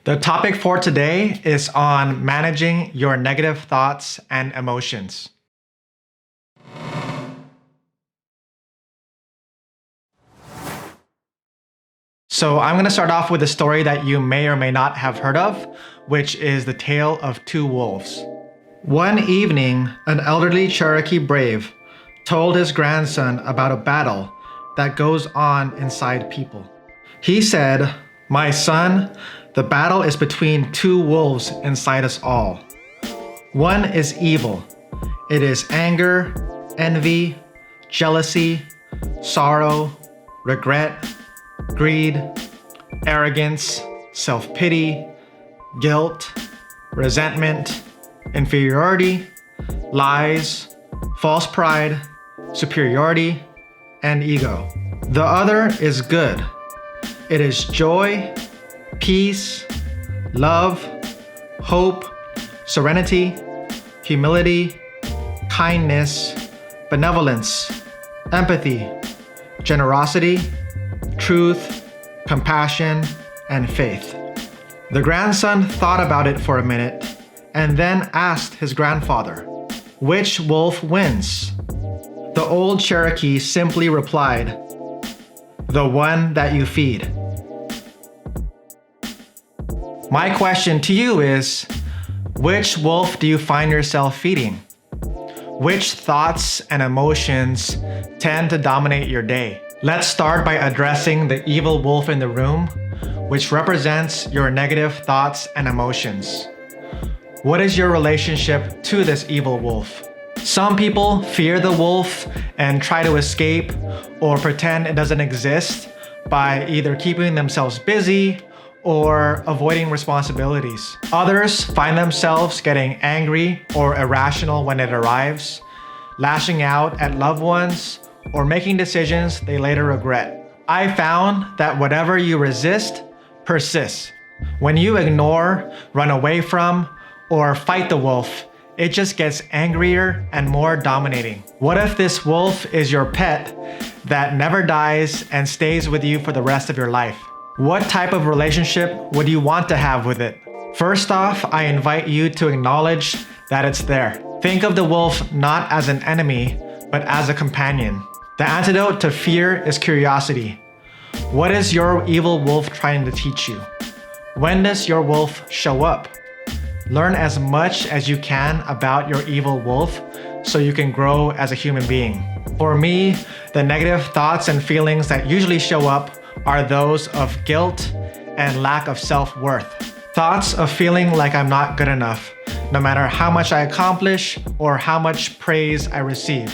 The topic for today is on managing your negative thoughts and emotions. So I'm going to start off with a story that you may or may not have heard of, which is the tale of two wolves. One evening, an elderly Cherokee brave told his grandson about a battle that goes on inside people. He said, "My son, the battle is between two wolves inside us all. One is evil. It is anger, envy, jealousy, sorrow, regret, greed, arrogance, self-pity, guilt, resentment, inferiority, lies, false pride, superiority, and ego. The other is good. It is joy, peace, love, hope, serenity, humility, kindness, benevolence, empathy, generosity, truth, compassion, and faith." The grandson thought about it for a minute and then asked his grandfather, "Which wolf wins?" The old Cherokee simply replied, "The one that you feed." My question to you is, which wolf do you find yourself feeding? Which thoughts and emotions tend to dominate your day? Let's start by addressing the evil wolf in the room, which represents your negative thoughts and emotions. What is your relationship to this evil wolf? Some people fear the wolf and try to escape or pretend it doesn't exist by either keeping themselves busy or avoiding responsibilities. Others find themselves getting angry or irrational when it arrives, lashing out at loved ones, or making decisions they later regret. I found that whatever you resist persists. When you ignore, run away from, or fight the wolf, it just gets angrier and more dominating. What if this wolf is your pet that never dies and stays with you for the rest of your life? What type of relationship would you want to have with it? First off, I invite you to acknowledge that it's there. Think of the wolf not as an enemy, but as a companion. The antidote to fear is curiosity. What is your evil wolf trying to teach you? When does your wolf show up? Learn as much as you can about your evil wolf so you can grow as a human being. For me, the negative thoughts and feelings that usually show up are those of guilt and lack of self-worth. Thoughts of feeling like I'm not good enough, no matter how much I accomplish or how much praise I receive.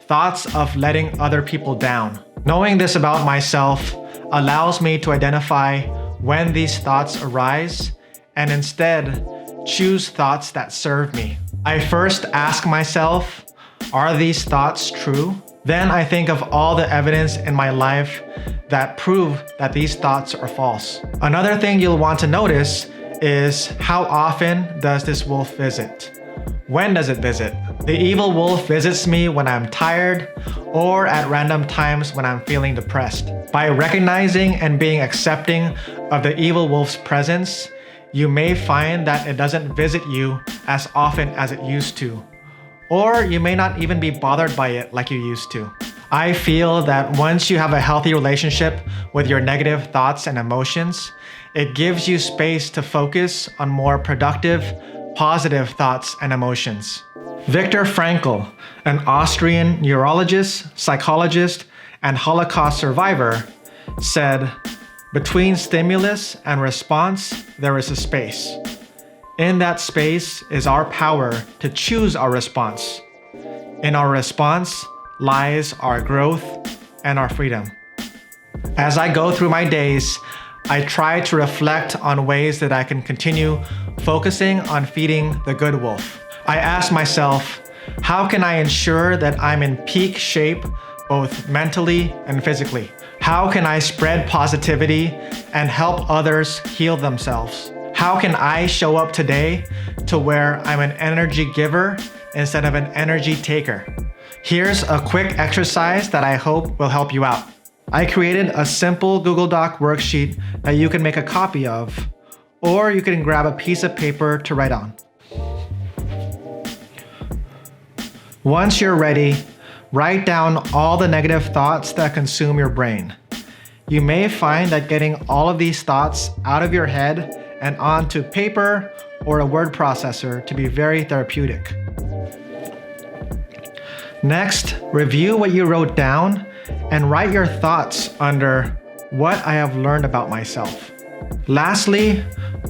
Thoughts of letting other people down. Knowing this about myself allows me to identify when these thoughts arise and instead choose thoughts that serve me. I first ask myself, are these thoughts true? Then I think of all the evidence in my life that prove that these thoughts are false. Another thing you'll want to notice is how often does this wolf visit? When does it visit? The evil wolf visits me when I'm tired or at random times when I'm feeling depressed. By recognizing and being accepting of the evil wolf's presence, you may find that it doesn't visit you as often as it used to, or you may not even be bothered by it like you used to. I feel that once you have a healthy relationship with your negative thoughts and emotions, it gives you space to focus on more productive, positive thoughts and emotions. Viktor Frankl, an Austrian neurologist, psychologist, and Holocaust survivor, said, "Between stimulus and response, there is a space. In that space is our power to choose our response. In our response lies our growth and our freedom." As I go through my days, I try to reflect on ways that I can continue focusing on feeding the good wolf. I ask myself, how can I ensure that I'm in peak shape both mentally and physically? How can I spread positivity and help others heal themselves? How can I show up today to where I'm an energy giver instead of an energy taker? Here's a quick exercise that I hope will help you out. I created a simple Google Doc worksheet that you can make a copy of, or you can grab a piece of paper to write on. Once you're ready, write down all the negative thoughts that consume your brain. You may find that getting all of these thoughts out of your head and onto paper or a word processor to be very therapeutic. Next, review what you wrote down and write your thoughts under what I have learned about myself. Lastly,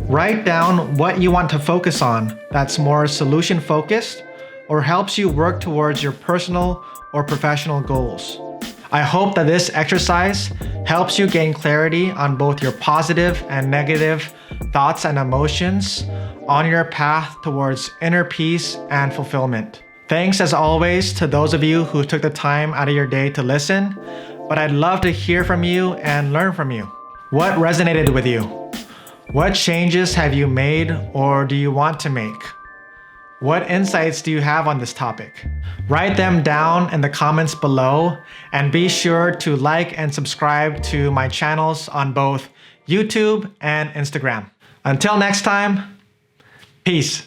write down what you want to focus on that's more solution focused or helps you work towards your personal or professional goals. I hope that this exercise helps you gain clarity on both your positive and negative thoughts and emotions on your path towards inner peace and fulfillment. Thanks as always to those of you who took the time out of your day to listen, but I'd love to hear from you and learn from you. What resonated with you? What changes have you made or do you want to make? What insights do you have on this topic? Write them down in the comments below and be sure to like and subscribe to my channels on both YouTube and Instagram. Until next time, peace.